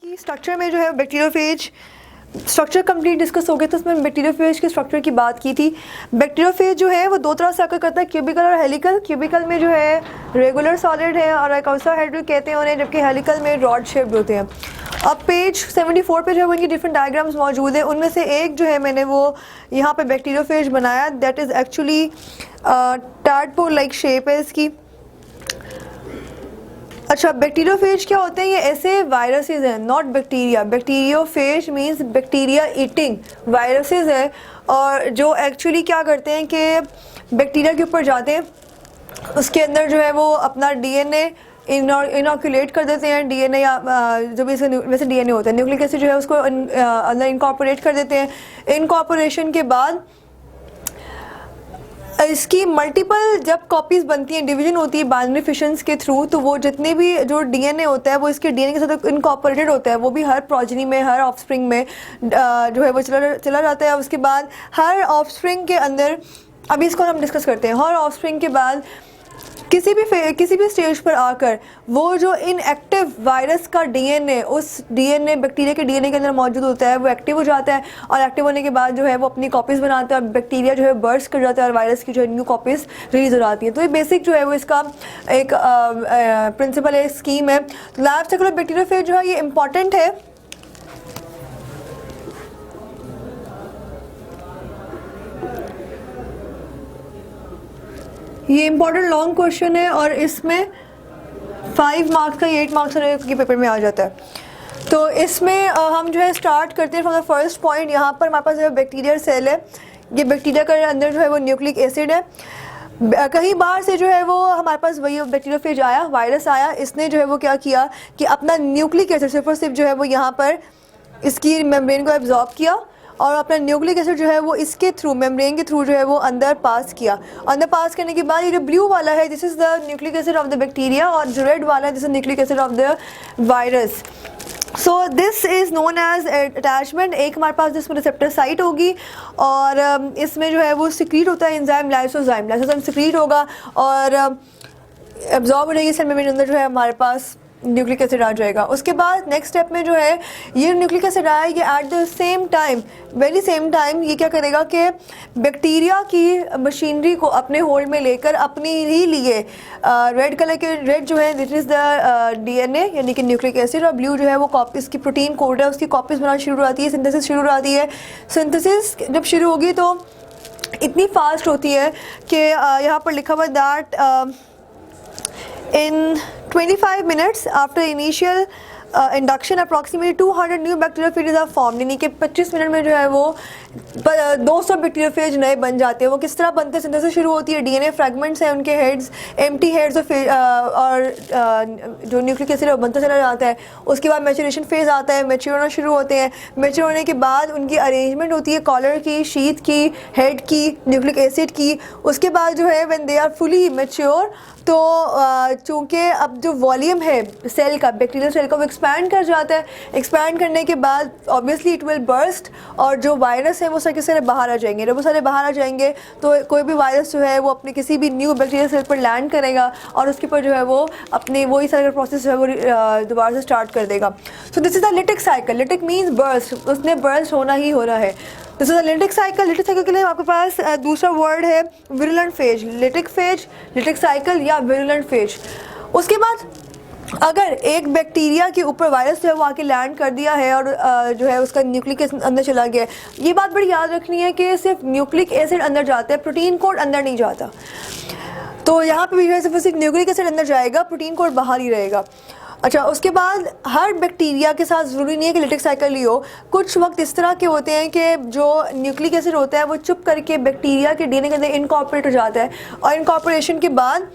कि स्ट्रक्चर में जो है बैक्टीरियोफेज स्ट्रक्चर कंप्लीट डिस्कस हो गया, तो उसमें बैक्टीरियोफेज के स्ट्रक्चर की बात की थी। बैक्टीरियोफेज जो है वो दो तरह से आकर करता है, क्यूबिकल और हेलिकल। क्यूबिकल में जो है रेगुलर सॉलिड है और आइकोसाहेड्रल कहते हैं उन्हें, जबकि हेलिकल में रॉड शेप्ड होते हैं। अब पेज 74 पे जो है वो इनकी डिफरेंट डायग्राम्स मौजूद हैं। उनमें से एक जो है मैंने वो यहाँ पे बैक्टीरियोफेज बनाया, that is actually tadpole like shape है इसकी। अच्छा, बैक्टीरियोफेज क्या होते हैं? ये ऐसे वायरसेस हैं, not bacteria. Bacteriophage means bacteria eating viruses हैं, और जो एक्चुअली क्या करते हैं कि बैक्टीरिया के ऊपर जाते हैं, उसके अंदर जो है वो अपना डीएनए इनॉक्यूलेट कर देते हैं। डीएनए या जो भी इसका वैसे डीएनए होता है, न्यूक्लिक एसिड जो है उसको अंदर इनकॉर्पोरेट कर देते हैं। इनकॉर्पोरेशन के बाद इसकी मल्टीपल जब कॉपीज़ बनती हैं, डिवीजन होती है बाइनरी फिशंस के थ्रू, तो वो जितने भी जो डीएनए होता है वो इसके डीएनए के साथ इनकॉर्पोरेटेड होता है। वो भी हर प्रोजेनी में, हर ऑफस्प्रिंग में जो है वो चला जाता है। उसके बाद हर ऑफस्प्रिंग के अंदर, अभी इसको हम डिस्कस करते हैं, हर ऑफस्प्रिंग के बाद किसी भी स्टेज पर आकर वो जो इनएक्टिव वायरस का डीएनए, उस डीएनए बैक्टीरिया के डीएनए के अंदर मौजूद होता है, वो एक्टिव हो जाता है। और एक्टिव होने के बाद जो है वो अपनी कॉपीज़ बनाता है और बैक्टीरिया जो है बर्स्ट कर जाता है और वायरस की जो न्यू कॉपीज़ रिलीज हो जाती है। तो ये बेसिक जो है वो इसका एक प्रिंसिपल है, स्कीम है। लाइफ साइकिल ऑफ बैक्टीरियोफेज जो है ये इंपॉर्टेंट है। ये इंपॉर्टेंट लॉन्ग क्वेश्चन है और इसमें 5 मार्क्स का, 8 मार्क्स के पेपर में आ जाता है। तो इसमें हम जो है स्टार्ट करते हैं फ्रॉम द फर्स्ट पॉइंट। यहाँ पर हमारे पास जो है बैक्टीरियल सेल है। ये बैक्टीरिया के अंदर जो है वो न्यूक्लिक एसिड है। कहीं बाहर से जो है वो हमारे पास वही बैक्टीरियोफेज आया, वायरस आया। इसने जो है वो क्या किया कि अपना न्यूक्लिक एसिड सिर्फ जो है वो यहाँ पर इसकी मेम्ब्रेन को एब्जॉर्ब किया और अपना न्यूक्लिक एसिड जो है वो इसके थ्रू, मेम्ब्रेन के थ्रू जो है वो अंदर पास किया। अंदर पास करने के बाद ये जो ब्लू वाला है, this is the nucleic acid of the bacteria, और जो रेड वाला है, this is nucleic acid of the virus. So this is known as attachment. एक हमारे पास जिसमें रिसेप्टर साइट होगी और इसमें जो है वो सिक्रीट होता है एंजाइम लाइसोजाइम सिक्रीट होगा और एब्जॉर्ब हो जाएगी सेल मेम्ब्रेन के अंदर, जो है हमारे पास न्यूक्लिक एसिड आ जाएगा। उसके बाद नेक्स्ट स्टेप में जो है ये न्यूक्लिक एसिड आया, ये at the same time, very same time, ये क्या करेगा कि बैक्टीरिया की मशीनरी को अपने होल्ड में लेकर अपनी ही लिए रेड कलर के, रेड जो है दिस इज़ द डीएनए यानी कि न्यूक्लिक एसिड, और ब्लू जो है वो कॉपीज़ की प्रोटीन कोड है, उसकी कॉपीज़ बनाना शुरू हो जाती है, सिंथेसिस शुरू हो जाती है। सिंथेसिस जब शुरू होगी तो इतनी फास्ट होती है कि यहाँ पर लिखा हुआ that in 25 minutes after initial induction approximately 200 new bacteriophages are formed। यानी कि 25 मिनट में जो है वो 200 बैक्टीरियोफेज नए बन जाते हैं। वो किस तरह बनते हैं? सिंथेसिस शुरू होती है, डीएनए फ्रैगमेंट्स हैं, उनके हेड्स, एम्प्टी हेड्स और जो न्यूक्लिक एसिड बनता चला जाता है। उसके बाद मैच्योरेशन फेज आता है, मैच्योर होना शुरू होते हैं। मैच्योर होने के बाद उनकी अरेंजमेंट होती है कॉलर की, शीथ की, हेड की, न्यूक्लिक एसिड की। उसके बाद जो है when they are fully mature, तो चूँकि अब जो वॉल्यूम है सेल का, बैक्टीरियल सेल का, वो एक्सपैंड कर जाता है। एक्सपैंड करने के बाद ऑब्वियसली इट विल बर्स्ट और जो वायरस है वो सारे के सारे बाहर आ जाएंगे। जब वो सारे बाहर आ जाएंगे तो कोई भी वायरस जो है वो अपने किसी भी न्यू बैक्टीरियल सेल पर लैंड करेगा और उसके ऊपर जो है वो अपनी वही सारा प्रोसेस जो है वो दोबारा से स्टार्ट कर देगा। सो this is the lytic cycle. Lytic means burst, उसने बर्स्ट होना ही होना है। This is the lytic cycle. Lytic cycle के लिए आपके पास दूसरा वर्ड है विरुलेंट फेज। लिटिक साइकिल या विरुलेंट फेज। उसके बाद अगर एक बैक्टीरिया के ऊपर वायरस जो है वो आके लैंड कर दिया है और जो है उसका न्यूक्लिक एसिड अंदर चला गया है, ये बात बड़ी याद रखनी है कि सिर्फ न्यूक्लिक एसिड अंदर जाता है, प्रोटीन कोड अंदर नहीं जाता। तो यहाँ पे भी सिर्फ न्यूक्लिक एसिड अंदर जाएगा, प्रोटीन कोड बाहर ही रहेगा। अच्छा, उसके बाद हर बैक्टीरिया के साथ ज़रूरी नहीं है कि लिटिक साइकिल ही हो। कुछ वक्त इस तरह के होते हैं कि जो न्यूक्लिक एसिड होता है वो चुप करके बैक्टीरिया के डीएनए के अंदर इनकॉर्पोरेट हो जाता है और इनकॉर्पोरेशन के बाद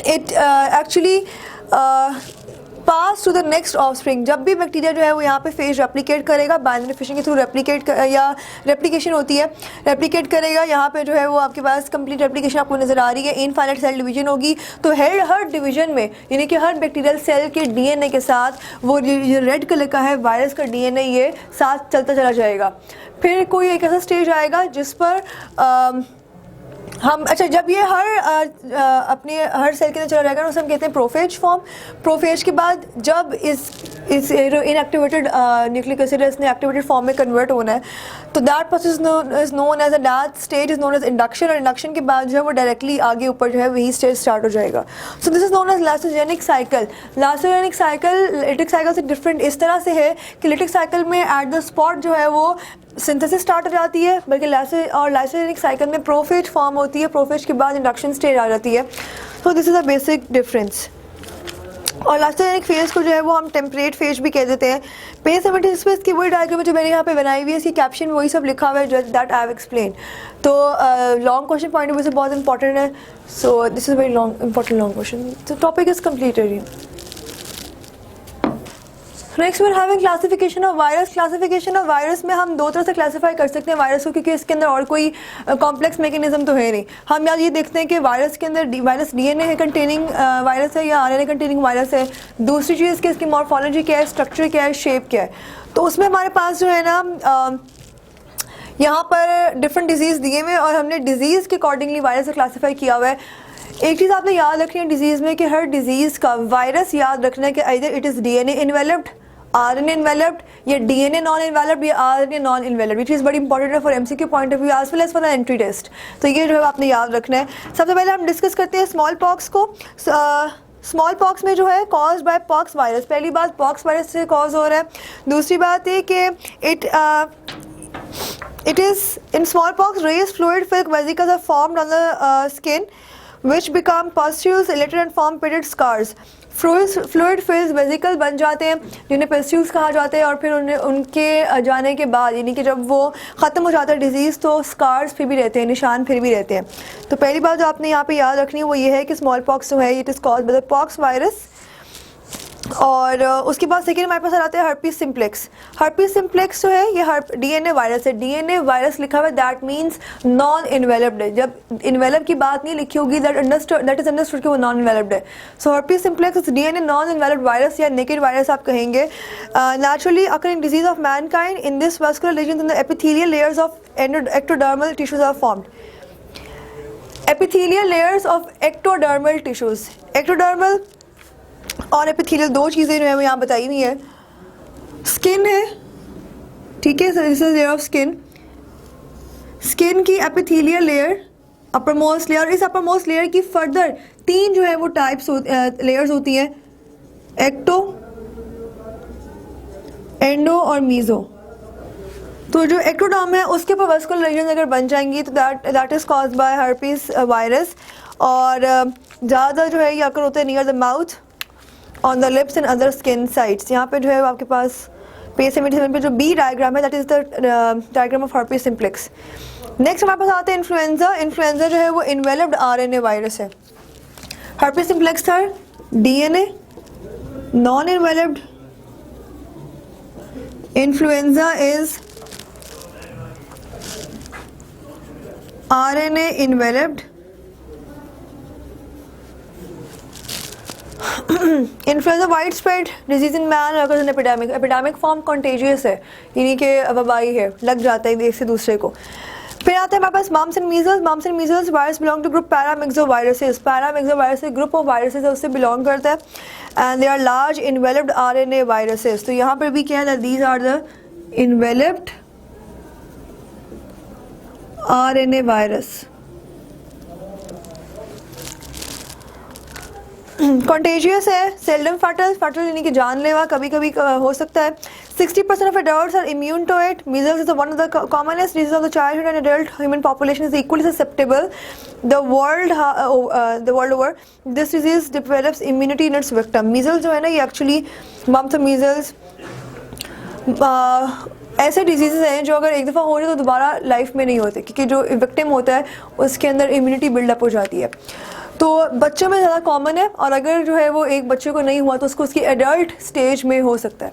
it actually pass to the next offspring. जब भी बैक्टीरिया जो है वो यहाँ पे फेज रेप्लिकेट करेगा, बाइनरी फिशिंग के थ्रू रेप्लिकेशन होती है, रेप्लिकेट करेगा। यहाँ पे जो है वो आपके पास कंप्लीट रेप्लिकेशन आपको नज़र आ रही है। इनफाइनाइट सेल डिवीजन होगी, तो हर डिवीजन में यानी कि हर बैक्टीरियल सेल के डीएनए के साथ वो जो रेड कलर का है वायरस का डीएनए ये साथ चलता चला जाएगा। फिर कोई एक ऐसा स्टेज आएगा जिस पर हम, अच्छा, जब ये अपने हर सेल के अंदर चला जाएगा उसे हम कहते हैं प्रोफेज फॉर्म। प्रोफेज के बाद जब इस इनएक्टिवेटेड न्यूक्लिक एसिड इसने एक्टिवेटेड फॉर्म में कन्वर्ट होना है, तो that process is known as that stage is known as induction, और इंडक्शन के बाद जो है वो डायरेक्टली आगे ऊपर जो है वही स्टेज स्टार्ट हो जाएगा. So this is known as lysogenic cycle. Lysogenic cycle lytic cycle से डिफरेंट इस तरह से है कि लिटिक साइकिल में एट द स्पॉट जो है वो सिंथेसिस स्टार्ट हो जाती है, बल्कि लाइसोजेनिक साइकिल में प्रोफेज फॉर्म होती है, प्रोफेज के बाद इंडक्शन स्टेज आ जाती है. So this is a basic difference. और लाइसोजेनिक फेज को जो है वो हम टेम्परेट फेज भी कह देते हैं. पेज 76 पे इसकी वही डायग्राम जो मैंने यहाँ पे बनाई हुई है, इसकी कैप्शन वही सब लिखा हुआ है दैट आई हैव एक्सप्लेन. तो long question point of view से बहुत इंपॉर्टेंट है. So this is very long important long question. तो topic is completed. Next we're having classification of virus. Classification of virus में हम दो तरह से क्लासीफाई कर सकते हैं वायरस को, क्योंकि इसके अंदर और कोई कॉम्प्लेक्स मैकेनिज्म तो है नहीं. हम यार ये देखते हैं कि वायरस के अंदर वायरस डीएनए है कंटेनिंग वायरस है या आरएनए कंटेनिंग वायरस है. दूसरी चीज़ कि इसकी मॉर्फोलॉजी क्या है, स्ट्रक्चर क्या है, शेप क्या है. तो उसमें हमारे पास जो है ना यहाँ पर डिफरेंट डिजीज़ दिए हुए और हमने डिजीज़ के अकॉर्डिंगली वायरस को क्लासीफाई किया हुआ है. एक चीज़ आपने याद रखनी है डिजीज़ में कि हर डिजीज़ का वायरस याद रखना है कि either it is DNA enveloped, RNA enveloped, या डीएनए नॉन इन्वेलप्ड, या आरएनए नॉन इन्वेलप्ड. ये चीज़ बड़ी इंपॉर्टेंट है for MCQ point of view as well as for entry test. तो ये जो है आपने याद रखना है. सबसे पहले हम डिस्कस करते हैं स्मॉल पॉक्स को. स्मॉल पॉक्स में जो है कॉज बाय पॉक्स वायरस. पहली बात पॉक्स वायरस से कॉज हो रहा है. दूसरी बात ये कि it is in smallpox raised fluid filled vesicles are formed on the skin which become pustules later and form pitted scars. Fluid filled vesicle बन जाते हैं जिन्हें पेस्ट्यूल्स कहा जाते हैं, और फिर उनके जाने के बाद यानी कि जब वो ख़त्म हो जाता है डिजीज़ तो स्कार्स फिर भी रहते हैं, निशान फिर भी रहते हैं. तो पहली बात जो आपने यहाँ पे याद रखनी है वो ये है कि स्मॉल पॉक्स जो है it is called by the pox virus. और उसके बाद सेकेंड हमारे पास आते हैं हर्पीस सिम्प्लेक्स. हर्पीस सिम्प्लेक्स जो है ये डीएनए वायरस है. डीएनए वायरस लिखा हुआ है दैट मीन्स नॉन इन्वेलप्ड है. जब इन्वेलप की बात नहीं लिखी होगी दैट इज अंडरस्टूड कि वो नॉन इन्वेलप्ड है. So herpes simplex DNA non enveloped virus या नेकेड वायरस आप कहेंगे. Naturally occurring disease of mankind in this vesicular lesions in the epithelial layers of ectodermal tissues are formed. Epithelial layers of ectodermal tissues. Ectodermal और epithelial दो चीज़ें जो है वो यहाँ बताई हुई है. स्किन है, ठीक है, this is layer of skin. Skin की epithelial layer, uppermost layer. इस अपर मोस्ट लेयर की फर्दर तीन जो है वो टाइप्स लेयर्स होती हैं, एक्टो, एंडो और मीजो. तो जो एक्टोडर्म है उसके ऊपर वैस्कुलर रीजन अगर बन जाएंगी तो that is caused by herpes virus. और ज़्यादा जो है ये अकर होते हैं near the mouth, on the lips and other skin sides. यहाँ पे जो है आपके पास पेज 77 पे जो बी डायग्राम है that is the diagram of herpes simplex. Next हमारे पास आते हैं इन्फ्लुएंजा. इन्फ्लुएंजा जो है वो इन्वेलप्ड आरएनए वायरस है. हर्पीस सिम्प्लेक्स था DNA non enveloped. Influenza is RNA enveloped. Influenza wide spread disease in man अगर एपिडेमिक. एपिडेमिक फॉर्म कॉन्टेजियस है, यानी कि वबाई है, लग जाता है एक से दूसरे को. फिर आते हैं हमारे पास mumps and measles. Mumps and measles virus belong to group paramyxo viruses. Paramyxo virus group of viruses है उससे बिलोंग करता है. And they are large enveloped RNA viruses. तो यहाँ पर भी क्या है, these are the enveloped RNA virus. Contagious है, सेल्डम फैटल. फैटल यानी कि जानलेवा, कभी कभी हो सकता है. 60% of adults are immune to it. Measles is one of the commonest diseases of the childhood and adult human population is equally susceptible. The world over, this disease develops immunity in its victim. Measles जो है ना ये actually mumps और measles ऐसे disease हैं जो अगर एक दफ़ा हो रहे तो दोबारा लाइफ में नहीं होते, क्योंकि जो विक्टिम होता है उसके अंदर इम्यूनिटी बिल्डअप हो जाती है. तो बच्चों में ज़्यादा कॉमन है, और अगर जो है वो एक बच्चे को नहीं हुआ तो उसको उसकी एडल्ट स्टेज में हो सकता है.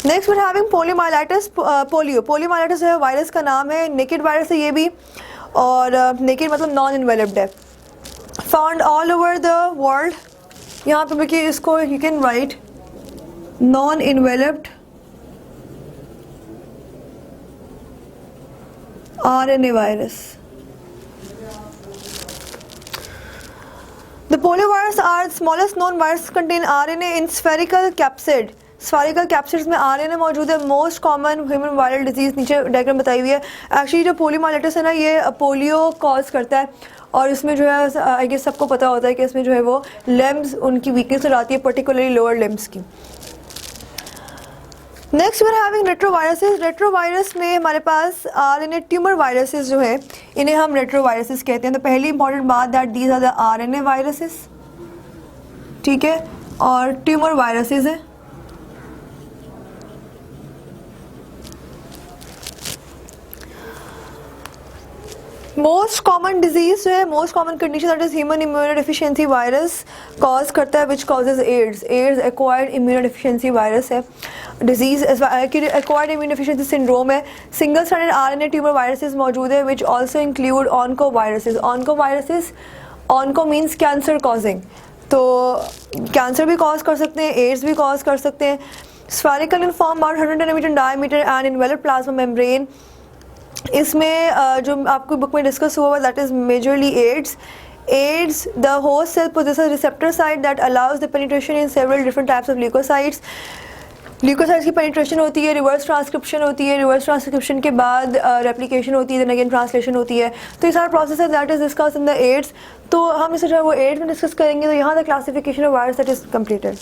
Next we having poliomyelitis. Poliomyelitis जो है वायरस का नाम है. नेकेड वायरस है ये भी, और नेकेड मतलब नॉन इन्वेलप्ड है. Found all over the world. यहाँ पे देखिए इसको you can write non enveloped RNA virus. The poliovirus are the smallest known virus contain RNA in spherical capsid. Spherical capsids में आरएनए मौजूद है। Most common human viral disease नीचे diagram बताई हुई है। एक्चुअली जो पोलियोमाइलिटिस है ना, ये पोलियो कॉज करता है और इसमें जो है आई गेस सबको पता होता है कि इसमें जो है वो लिम्स उनकी वीकनेस हो जाती है, पर्टिकुलरली लोअर लिम्स की। Next we are having retroviruses. Retrovirus में हमारे पास आरएनए ट्यूमर वायरसेस जो है, इन्हें हम रेट्रोवायरसेस कहते हैं। तो पहली इंपॉर्टेंट बात that these are the RNA viruses, ठीक है, और ट्यूमर वायरसेस है। मोस्ट कॉमन डिजीज जो है, most common condition that is human immunodeficiency virus cause करता है, which causes AIDS. AIDS acquired immunodeficiency virus है। डिजीज एक्वायर्ड इम्यूनोडेफिशिएंसी सिंड्रोम है। Single stranded RNA tumour viruses मौजूद है which also include onco viruses. Onco viruses, onco means cancer causing, तो cancer भी cause कर सकते हैं, एड्स भी कॉज कर सकते हैं। Spherical in form about 100 nanometre diameter and envelope plasma membrane. इसमें जो आपको बुक में डिस्कस हुआ that is majorly AIDS. AIDS the host cell possesses receptor site that allows the penetration in several different types of leukocytes. Leukocytes की penetration होती है, reverse transcription होती है, रिवर्स ट्रांसक्रिप्शन के बाद रेप्लिकेशन होती है, देन अगेन ट्रांसलेशन होती है। तो ये सारा प्रोसेस है that is discuss in the AIDS. तो हम इसे जो है वो एड्स में डिस्कस करेंगे। तो यहाँ the classification of virus that is completed.